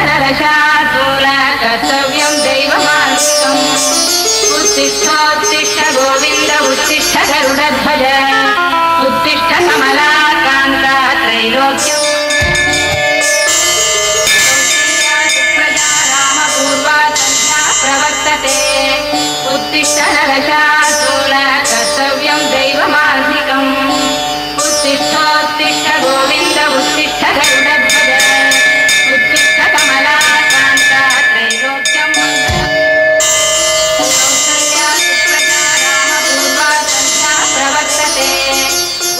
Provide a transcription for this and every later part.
नरशार्दूल कर्तव्यं दैवमानुष्ठम् उत्तिष्ठोत्तिष्ठ गोविन्द उत्तिष्ठ गरुडध्वज उत्तिष्ठ कमलाकान्त त्रैलोक्यम् रामपूर्वा तन्या प्रवर्तते उत्तिष्ठ नरशार्दूल कर्तव्यं दैवमानुष्ठम् उत्तिष्ठोत्तिष्ठ गोविन्द उत्तिष्ठ गरुडध्वज उत्तिष्ठ कमलाकान्त त्रैलोक्यम् कौसल्या सुप्रजा रामपूर्वा तन्या प्रवर्तते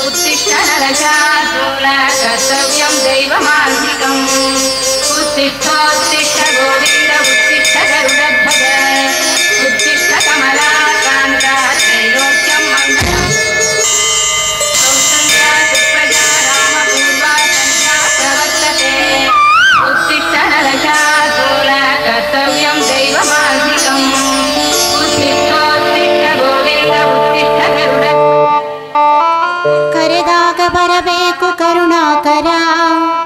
उत्तिष्ठ नरशार्दूल कर्तव्यं दैवमानुष्ठम् उत्तिष्ठोत्तिष्ठ गोविन्द उत्तिष्ठ गरुडध्वज उत्तिष्ठ कमलाकान्त त्रैलोक्यं मङ्गलम् कौसल्या सुप्रजा रामपूर्वा तन्या प्रवर्तते उत्तिष्ठ नरशार्दूल कर्तव्यं दैवमानुष्ठम् उत्तिष्ठोत्तिष्ठ गोविन्द उत्तिष्ठ गरुड ಕರೆದಾಗ ಬರಬೇಕು ಕರುಣಾಕರ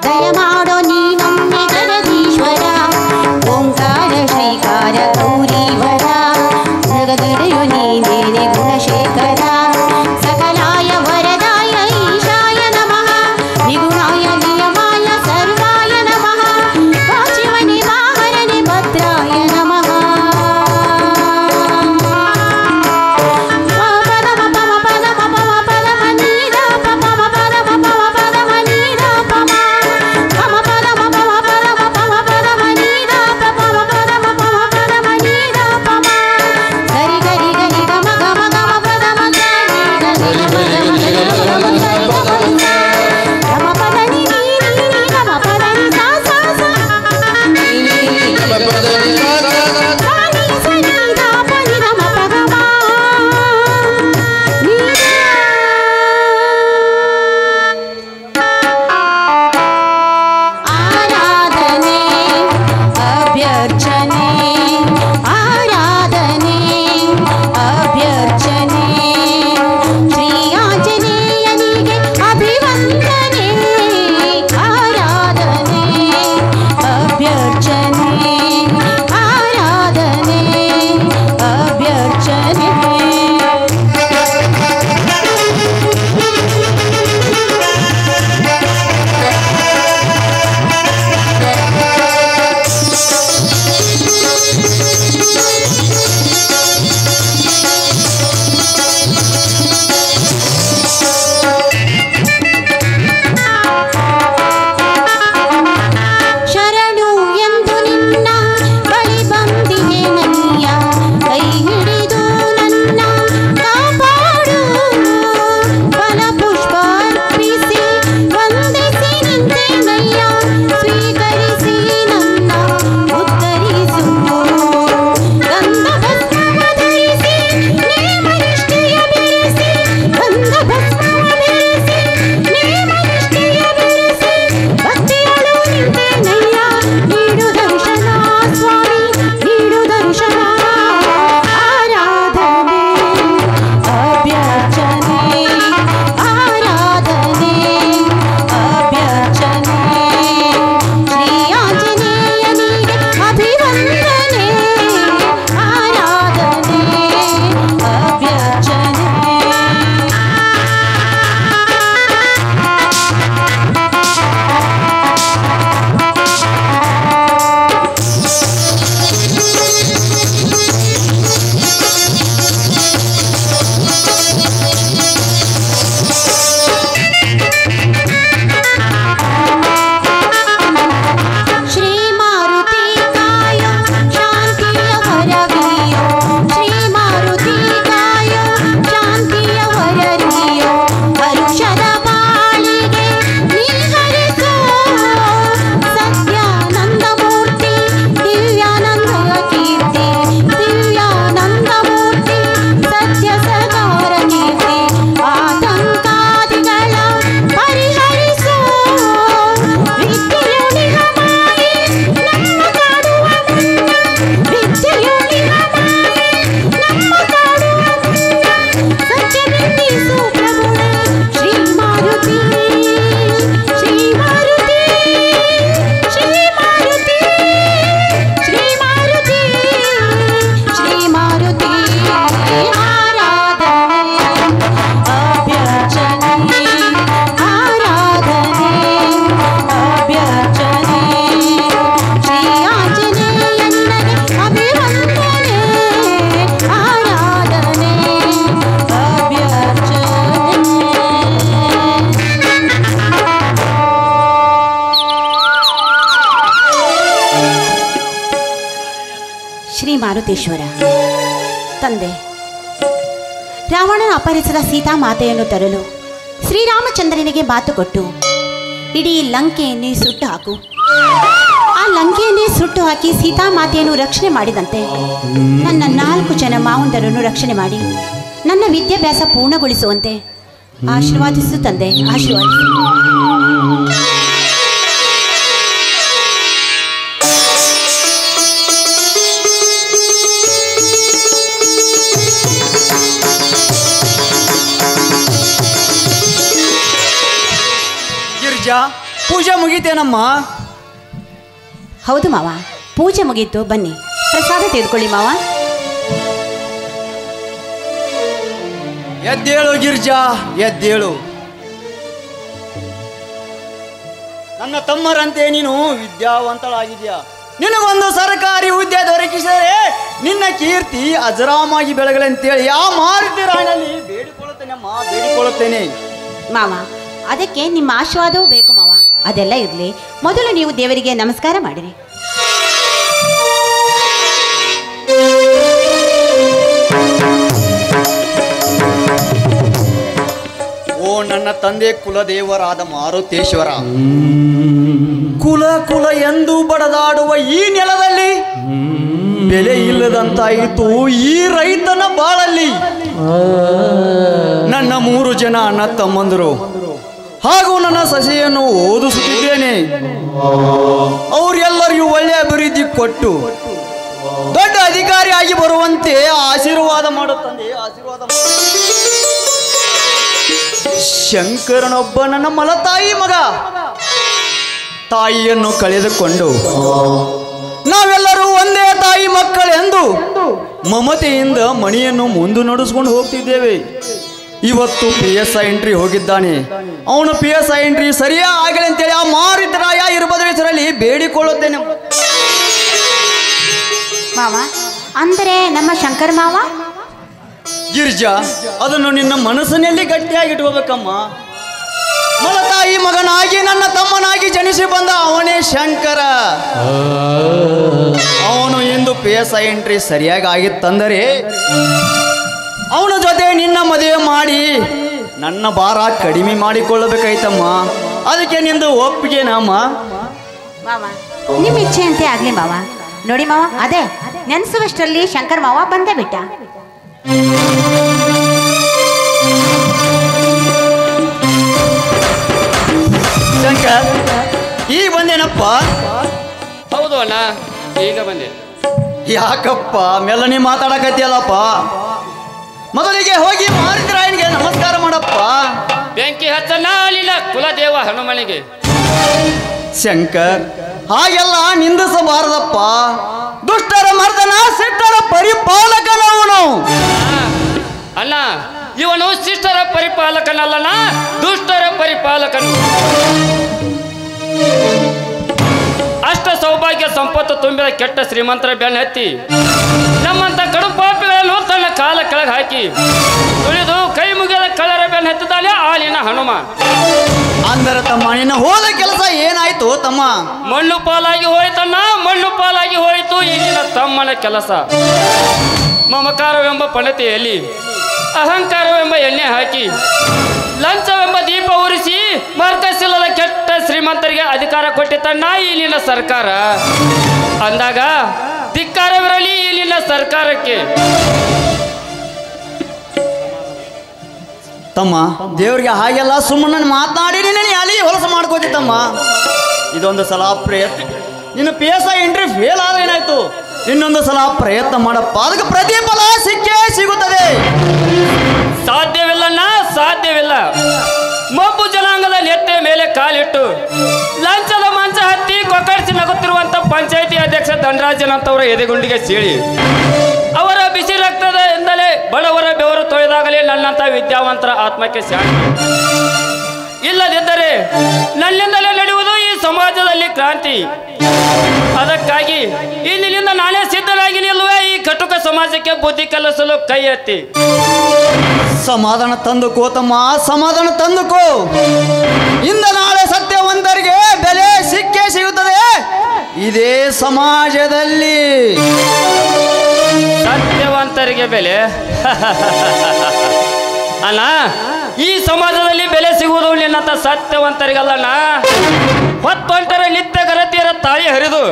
ದಯಮಾಡೋ ನೀನೊಮ್ಮೆ ಜಗದೀಶ್ವರ ಓಂಕಾರ ಶ್ರೀಕಾರ ಗೌರೀವರ ಜಗದೊಡೆಯು ನೀನೇನೆ ಗುಣಶೇಖರ ಸಕಲಾಯ ವರದಾಯ ಈಶಾಯ ನಮಃ ನಿಗುಣಾಯ ನಿಯಮಾಯ ಸರ್ವಾಯ ನಮಃ ವಾಚಿಮನಿ ವಾಹರನೆ ಭದ್ರಾಯ ನಮಃ ಶ್ರೀ ಮಾರುತೇಶ್ವರ. ತಂದೆ, ರಾವಣನ ಅಪಹರಿಸಿದ ಸೀತಾಮಾತೆಯನ್ನು ತರಲು ಶ್ರೀರಾಮಚಂದ್ರನಿಗೆ ಮಾತು ಕೊಟ್ಟು ಇಡೀ ಲಂಕೆಯನ್ನೇ ಸುಟ್ಟು ಹಾಕು, ಆ ಲಂಕೆಯನ್ನೇ ಸುಟ್ಟು ಹಾಕಿ ಸೀತಾಮಾತೆಯನ್ನು ರಕ್ಷಣೆ ಮಾಡಿದಂತೆ ನನ್ನ 4 ಜನ ಮಾವಂದರನ್ನು ರಕ್ಷಣೆ ಮಾಡಿ ನನ್ನ ವಿದ್ಯಾಭ್ಯಾಸ ಪೂರ್ಣಗೊಳಿಸುವಂತೆ ಆಶೀರ್ವಾದಿಸು ತಂದೆ, ಆಶೀರ್ವಾದಿಸು. ಗಿರಿಜಾ, ಪೂಜೆ ಮುಗೀತೇನಮ್ಮ? ಹೌದು ಮಾವ, ಪೂಜೆ ಮುಗೀತು. ಬನ್ನಿ, ಪ್ರಸಾದ ತೆಗೆದುಕೊಳ್ಳಿ ಮಾವ. ಎದ್ದೇಳು ಗಿರಿಜಾ, ಎದ್ದೇಳು. ನನ್ನ ತಮ್ಮರಂತೆ ನೀನು ವಿದ್ಯಾವಂತಳಾಗಿದ್ಯಾ. ನಿನಗೊಂದು ಸರ್ಕಾರಿ ಹುದ್ದೆ ದೊರಕಿಸಿದರೆ ನಿನ್ನ ಕೀರ್ತಿ ಅಜರಾಮಾಗಿ ಬೆಳಗಲೆಂತೇಳಿ ಆ ಮಾರುತಿ ರಾಯನಲ್ಲಿ ಬೇಡಿಕೊಳ್ಳುತ್ತೇನೆ ಅಮ್ಮ, ಬೇಡಿಕೊಳ್ಳುತ್ತೇನೆ. ಮಾವ, ಅದಕ್ಕೆ ನಿಮ್ಮ ಆಶೀರ್ವಾದವೂ ಬೇಕು ಮಾವ. ಅದೆಲ್ಲ ಇರಲಿ, ಮೊದಲು ನೀವು ದೇವರಿಗೆ ನಮಸ್ಕಾರ ಮಾಡಿರಿ. ಓ ನನ್ನ ತಂದೆ ಕುಲದೇವರಾದ ಮಾರುತೇಶ್ವರ, ಕುಲ ಕುಲ ಎಂದು ಬಡದಾಡುವ ಈ ನೆಲದಲ್ಲಿ ಬೆಲೆ ಇಲ್ಲದಂತಾಯಿತು ಈ ರೈತನ ಬಾಳಲ್ಲಿ. ನನ್ನ 3 ಜನ ಅಣ್ಣ ತಮ್ಮಂದರು ಹಾಗೂ ನನ್ನ ಸಸಿಯನ್ನು ಓದಿಸುತ್ತಿದ್ದೇನೆ. ಅವರೆಲ್ಲರಿಗೂ ಒಳ್ಳೆಯ ಅಭಿವೃದ್ಧಿ ಕೊಟ್ಟು ದೊಡ್ಡ ಅಧಿಕಾರಿಯಾಗಿ ಬರುವಂತೆ ಆಶೀರ್ವಾದ ಮಾಡುತ್ತಂದೆ, ಆಶೀರ್ವಾದ ಮಾಡು. ಶಂಕರನೊಬ್ಬ ನನ್ನ ಮಲತಾಯಿ ಮಗ. ತಾಯಿಯನ್ನು ಕಳೆದುಕೊಂಡು ನಾವೆಲ್ಲರೂ ಒಂದೇ ತಾಯಿ ಮಕ್ಕಳೆಂದು ಮಮತೆಯಿಂದ ಮಣಿಯನ್ನು ಮುಂದೆ ನಡೆಸ್ಕೊಂಡು ಹೋಗ್ತಿದ್ದೇವೆ. ಇವತ್ತು PSI ಎಂಟ್ರಿ ಹೋಗಿದ್ದಾನೆ. ಅವನು PSI ಎಂಟ್ರಿ ಸರಿಯಾ ಆಗಲಿ ಅಂತೇಳಿ ಆ ಮಾರುತರಾಯ ಇರಬದ್ರೇಶ್ವರಲ್ಲಿ ಬೇಡಿಕೊಳ್ಳುತ್ತೇನೆ. ಮಾವ ಅಂದರೆ ನಮ್ಮ ಶಂಕರ್ ಮಾವ? ಗಿರಿಜಾ, ಅದನ್ನು ನಿನ್ನ ಮನಸ್ಸಿನಲ್ಲಿ ಗಟ್ಟಿಯಾಗಿ ಇಟ್ಕೋಬೇಕಮ್ಮ. ಮಲತಾಯಿ ಮಗನಾಗಿ ನನ್ನ ತಮ್ಮನಾಗಿ ಜನಿಸಿ ಬಂದ ಅವನೇ ಶಂಕರ. ಅವನು ಇಂದು PSI ಎಂಟ್ರಿ ಸರಿಯಾಗಿ ಆಗಿತ್ತಂದರೆ ಅವನ ಜೊತೆ ನಿನ್ನ ಮದುವೆ ಮಾಡಿ ನನ್ನ ಭಾರ ಕಡಿಮೆ ಮಾಡಿಕೊಳ್ಳಬೇಕಾಯ್ತಮ್ಮ. ಅದಕ್ಕೆ ನಿಂದು ಒಪ್ಪಿಗೆನಮ್ಮ? ಮಾವ, ನಿಮ್ಮ ಇಚ್ಛೆಯಂತೆ ಆಗ್ಲಿ ಮಾವ. ನೋಡಿ ಮಾವ, ಅದೇ ನೆನೆಸುವಷ್ಟರಲ್ಲಿ ಶಂಕರ್ ಮಾವ ಬಂದೇ ಬಿಟ್ಟ. ಶಂಕರ್, ಈಗ ಬಂದೇನಪ್ಪ? ಹೌದು ಅಣ್ಣ, ಈಗ ಬಂದೆ. ಯಾಕಪ್ಪ ಮೆಲ್ಲನೆ ಮಾತಾಡಕತ್ತಿಯಲ್ಲಪ್ಪ? ಮೊದಲಿಗೆ ಹೋಗಿ ಮಾರುತರಾಯನಿಗೆ ನಮಸ್ಕಾರ ಮಾಡಪ್ಪ. ಬೆಂಕಿ ಹಚ್ಚನ ಅಲ್ಲಿಲ್ಲ ಕುಲದೇವ ಹನುಮನಿಗೆ. ಶಂಕರ್, ಹಾಗೆಲ್ಲ ನಿಂದಿಸಬಾರದಪ್ಪ. ದುಷ್ಟರ ಮರ್ದನ ಸಿಟ್ಟರ ಪರಿಪಾಲಕನವನು. ಅಣ್ಣ, ಇವನು ಶಿಷ್ಟರ ಪರಿಪಾಲಕನಲ್ಲಣ್ಣ, ದುಷ್ಟರ ಪರಿಪಾಲಕನು. ಅಷ್ಟ ಸೌಭಾಗ್ಯ ಸಂಪತ್ತು ತುಂಬಿದ ಕೆಟ್ಟ ಶ್ರೀಮಂತರ ಬೆನ್ನ ಹತ್ತಿ ನಮ್ಮಂತ ಕಡು ಪಾಪಿಗಳನ್ನು ತನ್ನ ಕಾಲ ಕೆಳಗೆ ಹಾಕಿ ತುಳಿದು ಕೈ ಮುಗಿದ ಕಳ್ಳರ ಬೆನ್ನ ಹತ್ತಿದ್ದಾನೆ ಆಲಿನ ಹನುಮ. ಅಂದರೆ ತಮ್ಮ ನಿನ್ನ ಹೋದ ಕೆಲಸ ಏನಾಯ್ತು ತಮ್ಮ? ಮಣ್ಣು ಪಾಲಾಗಿ ಹೋಯ್ತಣ್ಣ, ಮಣ್ಣು ಪಾಲಾಗಿ ಹೋಯಿತು ಈಗಿನ ತಮ್ಮನ ಕೆಲಸ. ಮಮಕಾರವೆಂಬ ಪಣತೆಯಲ್ಲಿ ಅಹಂಕಾರವೆಂಬ ಎಣ್ಣೆ ಹಾಕಿ ಲಂಚವೆಂಬ ದೀಪ ಉರಿಸಿ ಮಾರ್ಗಶಿಲ್ಲದ ಕೆಟ್ಟ ಶ್ರೀಮಂತರಿಗೆ ಅಧಿಕಾರ ಕೊಟ್ಟಿತಣ್ಣ ಇಲ್ಲಿನ ಸರ್ಕಾರ. ಅಂದಾಗ ಧಿಕ್ಕಾರವಿರಲಿ ಇಲ್ಲಿನ ಸರ್ಕಾರಕ್ಕೆ. ತಮ್ಮ, ದೇವ್ರಿಗೆ ಹಾಗೆಲ್ಲ ಸುಮ್ಮನೆ ಮಾತನಾಡಿ ನಿನ್ನ ಅಲ್ಲಿ ಹೊಲಸು ಮಾಡ್ಕೋತಿತ್ತಮ್ಮ. ಇದೊಂದು ಸಲ ಪ್ರಯತ್ನ. ನಿನ್ನ PSI ಎಂಟ್ರಿ ಫೇಲ್ ಆದ್ರೆ ಏನಾಯ್ತು? ಇನ್ನೊಂದು ಸಲ ಪ್ರಯತ್ನ ಮಾಡಪ್ಪ, ಅದಕ್ಕೆ ಪ್ರತಿಫಲ ಸಿಕ್ಕೇ ಸಿಗುತ್ತದೆ. ಸಾಧ್ಯವಿಲ್ಲಣ್ಣ, ಸಾಧ್ಯವಿಲ್ಲ. ಮಬ್ಬು ಜನಾಂಗದ ನೆತ್ತೆ ಮೇಲೆ ಕಾಲಿಟ್ಟು ಲಂಚದ ಮಂಚ ಹತ್ತಿ ಕೊಕ್ಕಡಿಸಿ ನಗುತ್ತಿರುವಂತ ಪಂಚಾಯಿತಿ ಅಧ್ಯಕ್ಷ ಧನರಾಜನಂತವರ ಎದೆಗುಂಡಿಗೆ ಸೀಳಿ ಅವರ ಬಿಸಿ ರಕ್ತದಿಂದಲೇ ಬಡವರ ಬೆವರು ತೊಳೆದಾಗಲೇ ನನ್ನಂತ ವಿದ್ಯಾವಂತರ ಆತ್ಮಕ್ಕೆ ಶಾಂತಿ. ಇಲ್ಲದಿದ್ದರೆ ನನ್ನಿಂದಲೇ ನಡೆಯುವುದು ಈ ಸಮಾಜದಲ್ಲಿ ಕ್ರಾಂತಿ. ಅದಕ್ಕಾಗಿ ಇಂದಿನಿಂದ ನಾನೇ ಸಿದ್ಧನಾಗಿ ನಿಲ್ಲುವೆ ಈ ಕಟುಕ ಸಮಾಜಕ್ಕೆ ಬುದ್ಧಿ ಕಲಿಸಲು ಕೈ ಎತ್ತಿ. ಸಮಾಧಾನ ತಂದುಕೋ ತಮ್ಮ, ಸಮಾಧಾನ ತಂದುಕೋ. ಇಂದ ನಾಳೆ ಸತ್ಯವಂತರಿಗೆ ಬೆಲೆ ಸಿಕ್ಕೇ ಸಿಗುತ್ತದೆ ಇದೇ ಸಮಾಜದಲ್ಲಿ. ಸಹೋದರಿಗೆ ಬೆಲೆ ಅಣ್ಣ, ಈ ಸಮಾಜದಲ್ಲಿ ಬೆಲೆ ಸಿಗುವುದು ನಿನ್ನಂತ ಸತ್ಯವಂತರಿಗಲ್ಲಣ್ಣ. ಹೊತ್ತೊಂಟರ ನಿತ್ಯ ಗರತಿಯರ ತಾಳಿ ಹರಿದು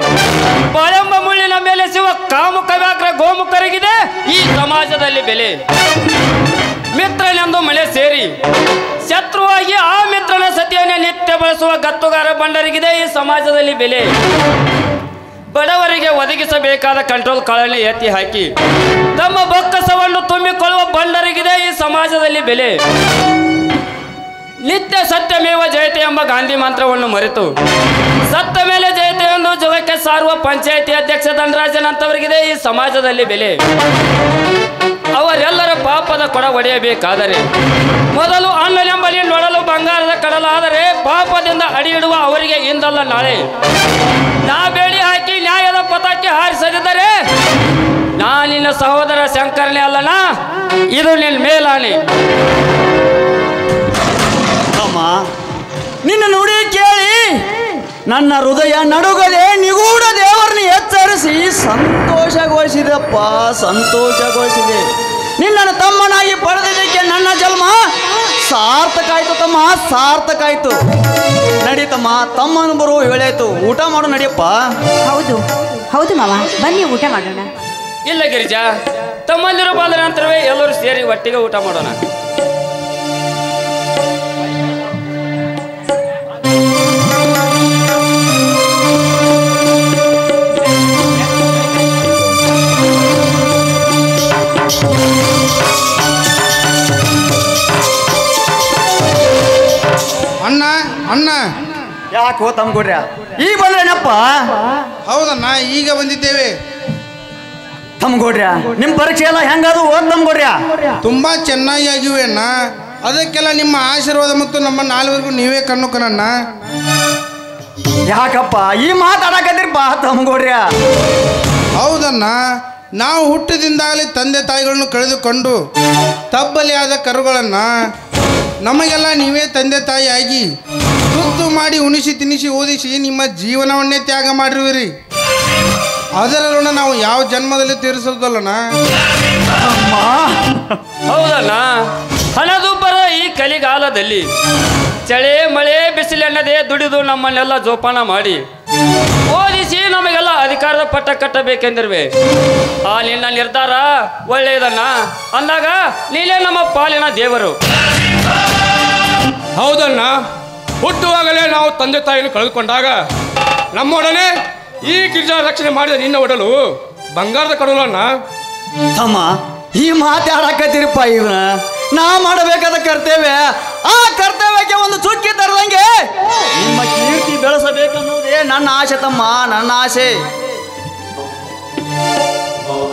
ಬಾಳೆಂಬ ಮುಳ್ಳಿನ ಮೇಲೆ ಸಿಗುವ ಕಾಮುಕ ವ್ಯಾಘ್ರ ಗೋಮುಖರಿಗಿದೆ ಈ ಸಮಾಜದಲ್ಲಿ ಬೆಲೆ. ಮಿತ್ರನೆಂದು ಮಳೆ ಸೇರಿ ಶತ್ರುವಾಗಿ ಆ ಮಿತ್ರನ ಸತಿಯನ್ನೇ ನಿತ್ಯ ಬಳಸುವ ಗತ್ತುಗಾರ ಬಂಡರಿಗಿದೆ ಈ ಸಮಾಜದಲ್ಲಿ ಬೆಲೆ. ಬಡವರಿಗೆ ಒದಗಿಸಬೇಕಾದ ಕಂಟ್ರೋಲ್ ಕಾಳನ್ನು ಎತ್ತಿ ಹಾಕಿ ತಮ್ಮ ಬೊಕ್ಕಸವನ್ನು ತುಂಬಿಕೊಳ್ಳುವ ಬಂಡರಿಗಿದೆ ಈ ಸಮಾಜದಲ್ಲಿ ಬೆಲೆ. ನಿತ್ಯ ಸತ್ಯಮೇವ ಜಯತೆ ಎಂಬ ಗಾಂಧಿ ಮಂತ್ರವನ್ನು ಮರೆತು ಸತ್ತ ಮೇಲೆ ಜಯತೆ ಎಂದು ಜಗಕ್ಕೆ ಸಾರುವ ಪಂಚಾಯಿತಿ ಅಧ್ಯಕ್ಷ ಧನರಾಜನ್ ಅಂತವರಿಗಿದೆ ಈ ಸಮಾಜದಲ್ಲಿ ಬೆಲೆ. ಅವರೆಲ್ಲರ ಪಾಪದ ಕೊಡ ಒಡೆಯಬೇಕಾದರೆ ಮೊದಲು ಅಣ್ಣನೆಂಬಲಿ ನೋಡಲು ಬಂಗಾರದ ಕಡಲಾದರೆ ಪಾಪದಿಂದ ಅಡಿ ಇಡುವ ಅವರಿಗೆ ಇಂದಲ್ಲ ನಾಳೆ ನಾ ಬೇಡಿ ಹಾಕಿ ನ್ಯಾಯದ ಪತಾಕೆ ಹಾರಿಸದಿದ್ದರೆ ನಾ ನಿನ್ನ ಸಹೋದರ ಶಂಕರನೇ ಅಲ್ಲನ, ಇದು ನಿನ್ನ ಮೇಲಾಣೆ. ಅಮ್ಮ, ನಿನ್ನ ನುಡಿ ಕೇಳಿ ನನ್ನ ಹೃದಯ ನಡುಗದೆ ನಿಗೂಢ ದೇವರನ್ನ ಎಚ್ಚರಿಸಿ ಸಂತೋಷಗೊಳಿಸಿದಪ್ಪ, ಸಂತೋಷಗೊಳಿಸಿದೆ. ನಿನ್ನನ್ನು ತಮ್ಮನಾಗಿ ಪಡೆದಿದ್ದಕ್ಕೆ ನನ್ನ ಜನ್ಮ ಸಾರ್ಥಕ ಆಯ್ತು ತಮ್ಮ, ಸಾರ್ಥಕ ಆಯ್ತು. ನಡೀತಮ್ಮ, ತಮ್ಮನು ಬರುವ ವೇಳೆಯಾಯ್ತು, ಊಟ ಮಾಡು ನಡಿಯಪ್ಪ. ಹೌದು ಹೌದು ಮಾವ, ಬನ್ನಿ ಊಟ ಮಾಡೋಣ. ಇಲ್ಲ ಗಿರಿಜಾ, ತಮ್ಮಂದಿರು ಬಂದ ನಂತರವೇ ಎಲ್ಲರೂ ಸೇರಿ ಒಟ್ಟಿಗೆ ಊಟ ಮಾಡೋಣ. ಅಣ್ಣ ಅಣ್ಣ, ಯಾಕೋ ತಮ್ಗೊಡ್ರ ಈಗ ಬಂದ್ರೇನಪ್ಪ? ಹೌದಣ್ಣ, ಈಗ ಬಂದಿದ್ದೇವೆ. ತಮ್ಗೊಡ್ರ ನಿಮ್ ಪರೀಕ್ಷೆ ಎಲ್ಲ ಹೆಂಗದು ಓದ್ ತಮ್ಗೊಡ್ರ? ತುಂಬಾ ಚೆನ್ನಾಗಿ ಆಗಿವೆ ಅಣ್ಣ. ಅದಕ್ಕೆಲ್ಲ ನಿಮ್ಮ ಆಶೀರ್ವಾದ ಮತ್ತು ನಮ್ಮ ನಾಲ್ವರೆಗೂ ನೀವೇ ಕಣ್ಣು ಕಣಣ್ಣ. ಯಾಕಪ್ಪ ಈ ಮಾತಾಡಕತ್ತಿರಪ್ಪ ತಮ್ಗೊಡ್ರ? ಹೌದಣ್ಣ, ನಾವು ಹುಟ್ಟಿದಿಂದಾಗಲೇ ತಂದೆ ತಾಯಿಗಳನ್ನು ಕಳೆದುಕೊಂಡು ತಬ್ಬಲಿಯಾದ ಕರುಗಳನ್ನ ನಮಗೆಲ್ಲ ನೀವೇ ತಂದೆ ತಾಯಿ ಆಗಿ ತುತ್ತು ಮಾಡಿ ಉಣಿಸಿ ತಿನ್ನಿಸಿ ಓದಿಸಿ ನಿಮ್ಮ ಜೀವನವನ್ನೇ ತ್ಯಾಗ ಮಾಡಿರುವಿರಿ. ಅದರ ಋಣ ನಾವು ಯಾವ ಜನ್ಮದಲ್ಲಿ ತೀರಿಸೋದಲ್ಲಣ್ಣ. ಹೌದಣ್ಣ, ಹಣದುಬ್ಬರ ಈ ಕಲಿಗಾಲದಲ್ಲಿ ಚಳಿ ಮಳೆ ಬಿಸಿಲೆನ್ನದೆ ದುಡಿದು ನಮ್ಮನ್ನೆಲ್ಲ ಜೋಪಾನ ಮಾಡಿ ಓದಿಸಿ ನಮಗೆಲ್ಲ ಅಧಿಕಾರದ ಪಟ್ಟ ಕಟ್ಟಬೇಕೆಂದಿರುವೆ. ಆ ನಿನ್ನ ನಿರ್ಧಾರ ಒಳ್ಳೆಯದಣ್ಣ ಅಂದಾಗ ನೀನೇ ನಮ್ಮ ಪಾಲಿನ ದೇವರು. ಹೌದಣ್ಣ, ಹುಟ್ಟುವಾಗಲೇ ನಾವು ತಂದೆ ತಾಯಿಯನ್ನು ಕಳೆದುಕೊಂಡಾಗ ನಮ್ಮೊಡನೆ ಈ ಗಿರಿಜಾ ರಕ್ಷಣೆ ಮಾಡಿದ ನಿನ್ನ ಒಡಲು ಬಂಗಾರದ ಕಡಲಣ್ಣ. ತಮ್ಮ ಈ ಮಾತಾಡಕತ್ತಿರಪ್ಪ, ಇವನ ನಾ ಮಾಡಬೇಕಾದ ಕರ್ತವ್ಯ, ಆ ಕರ್ತವ್ಯಕ್ಕೆ ಒಂದು ಚುಕ್ಕಿ ತರದಂಗೆ ನಿಮ್ಮ ಕೀರ್ತಿ ಬೆಳೆಸಬೇಕನ್ನುವುದೇ ನನ್ನ ಆಸೆ ತಮ್ಮ, ನನ್ನ ಆಸೆ.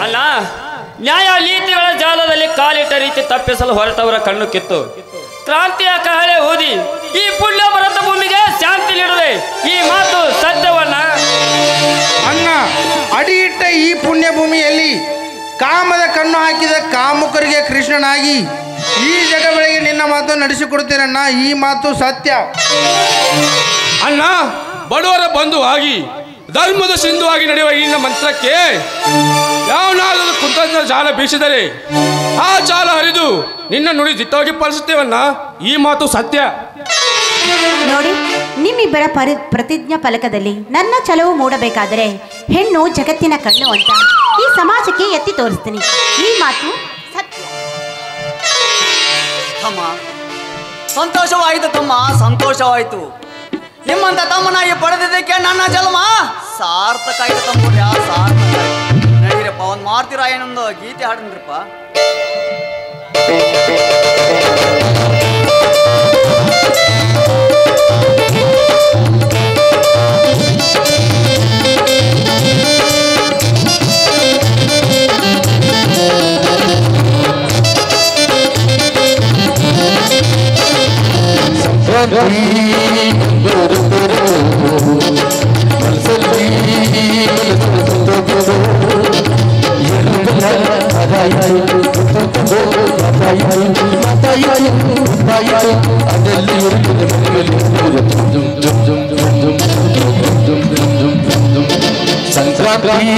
ಅಲ್ಲ, ನ್ಯಾಯ ನೀತಿಗಳ ಜಾಲದಲ್ಲಿ ಕಾಲಿಟ್ಟ ರೀತಿ ತಪ್ಪಿಸಲು ಹೊರಟವರ ಕಣ್ಣು ಕಿತ್ತು ಕ್ರಾಂತಿಯ ಕಹಳೆ ಊದಿ ಈ ಪುಣ್ಯ ಭರತ ಭೂಮಿಗೆ ಶಾಂತಿ ನೀಡುವೆ. ಈ ಮಾತು ಸತ್ಯವನ್ನ. ಅಣ್ಣ, ಅಡಿ ಇಟ್ಟ ಈ ಪುಣ್ಯ ಭೂಮಿಯಲ್ಲಿ ಕಾಮದ ಕಣ್ಣು ಹಾಕಿದ ಕಾಮುಕರಿಗೆ ಕೃಷ್ಣನಾಗಿ ಈ ಜಗಗಳಿಗೆ ನಿನ್ನ ಮಾತು ನಡೆಸಿಕೊಡುತ್ತೇನಣ್ಣ. ಈ ಮಾತು ಸತ್ಯ. ಅಣ್ಣ, ಬಡವರ ಬಂಧುವಾಗಿ ಧರ್ಮದ ಸಿಂಧುವಾಗಿ ನಡೆಯುವ ಈ ಮಂತ್ರಕ್ಕೆ ಯಾವನಾದರೂ ಕುತಂತ್ರ ಜಾಲ ಬೀಸಿದರೆ ಆ ಜಾಲ ಹರಿದು ನಿನ್ನ ನುಡಿ ದಿಟ್ಟವಾಗಿ ಪಾಲಿಸುತ್ತೇವಣ್ಣ. ಈ ಮಾತು ಸತ್ಯ. ನೋಡಿ, ನಿಮ್ಮಿಬ್ಬರ ಪ್ರತಿಜ್ಞಾ ಫಲಕದಲ್ಲಿ ನನ್ನ ಛಲವು ಮೂಡಬೇಕಾದರೆ ಹೆಣ್ಣು ಜಗತ್ತಿನ ಕಣ್ಣು ಅಂತ ಈ ಸಮಾಜಕ್ಕೆ ಎತ್ತಿ ತೋರಿಸ್ತೀನಿ. ಈ ಮಾತು ಸತ್ಯ. ತಮ್ಮ ಸಂತೋಷವಾಯಿತು ತಮ್ಮ, ಸಂತೋಷವಾಯಿತು. ನಿಮ್ಮಂತ ತಮ್ಮನಾಗಿ ಪಡೆದಿದ್ದಕ್ಕೆ ನನ್ನ ಜನ್ಮ ಸಾರ್ಥಕ ಆಯ್ತು ತಮ್ಮ, ಸಾರ್ಥಕ ಆಯ್ತು. ನಡೀರಪ್ಪ, ಒಂದು ಮಾಡ್ತೀರಾ ಏನೊಂದು ಗೀತೆ ಹಾಡಿದ್ರಪ್ಪ. ಸಂಕ್ರಾಂತಿ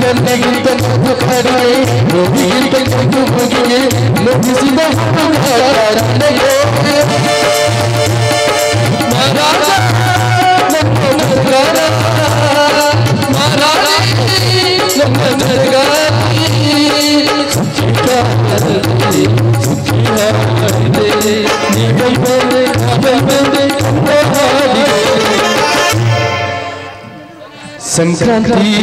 ನನ್ನಿಗಿಂತ ಕಡಿಮೆ ನೋವಿಗಿಂತ ಮುಗಿಗೆ ಲಭಿಸಿದ ನನಗೆ ಮಹಾರಾಜ ನಮ್ಮ ನಗರ ಮಹಾರಾಜ ನಮ್ಮ ನಗರ ಸಂಕ್ರಾಂತಿ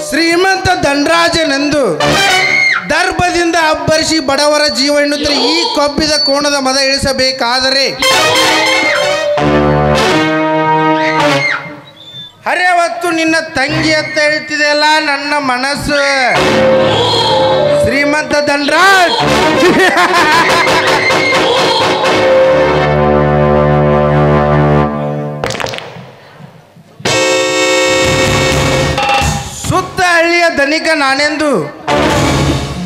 ಶ್ರೀಮಂತ ಧನರಾಜನೆಂದು ದರ್ಭದಿಂದ ಅಬ್ಬರಿಸಿ ಬಡವರ ಜೀವನ ಈ ಕೊಬ್ಬಿದ ಕೋಣದ ಮದ ಇಳಿಸಬೇಕಾದರೆ ಹರೇ ಹೊತ್ತು ನಿನ್ನ ತಂಗಿ ಅಂತ ಹೇಳ್ತಿದೆಯಲ್ಲ ನನ್ನ ಮನಸ್ಸು. ಶ್ರೀಮಂತ ಧನರಾಜ್ ಸುತ್ತ ಹಳ್ಳಿಯ ಧನಿಕ ನಾನೆಂದು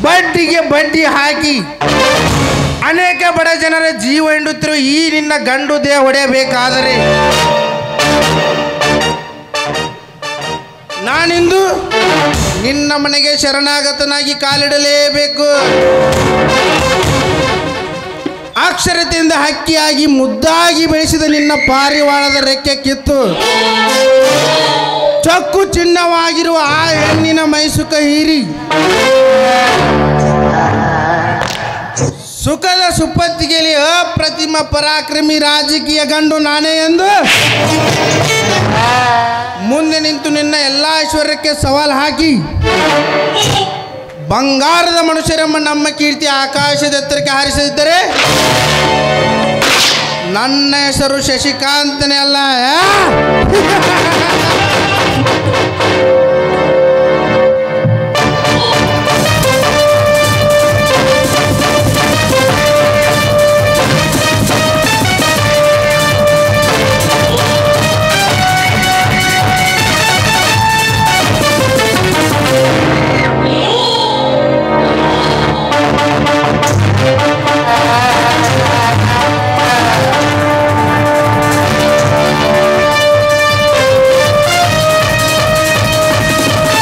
ಬಡ್ಡಿಗೆ ಬಡ್ಡಿ ಹಾಕಿ ಅನೇಕ ಬಡ ಜನರ ಜೀವ ಹಿಂಡುತ್ತಿರುವ ಈ ನಿನ್ನ ಗಂಡು ದೇಹ ಹೊಡೆಯಬೇಕಾದರೆ ನಾನಿಂದು ನಿನ್ನ ಮನೆಗೆ ಶರಣಾಗತನಾಗಿ ಕಾಲಿಡಲೇಬೇಕು. ಅಕ್ಷರತೆಯಿಂದ ಹಕ್ಕಿಯಾಗಿ ಮುದ್ದಾಗಿ ಬೆಳೆಸಿದ ನಿನ್ನ ಪಾರಿವಾಳದ ರೆಕ್ಕೆ ಕಿತ್ತು ಚೊಕ್ಕು ಚಿನ್ನವಾಗಿರುವ ಆ ಹೆಣ್ಣಿನ ಮೈಸುಖ ಹೀರಿ ಸುಖದ ಸುಪ್ಪತ್ತಿಗೆಯಲ್ಲಿ ಅಪ್ರತಿಮ ಪರಾಕ್ರಮಿ ರಾಜಕೀಯ ಗಂಡು ನಾನೇ ಎಂದು ಮುಂದೆ ನಿಂತು ನಿನ್ನ ಎಲ್ಲ ಐಶ್ವರ್ಯಕ್ಕೆ ಸವಾಲು ಹಾಕಿ ಬಂಗಾರದ ಮನುಷ್ಯರೆಂಬ ನಮ್ಮ ಕೀರ್ತಿ ಆಕಾಶದ ಎತ್ತರಕ್ಕೆ ಹಾರಿಸಿದ್ದರೆ ನನ್ನ ಹೆಸರು ಶಶಿಕಾಂತನೇ ಅಲ್ಲ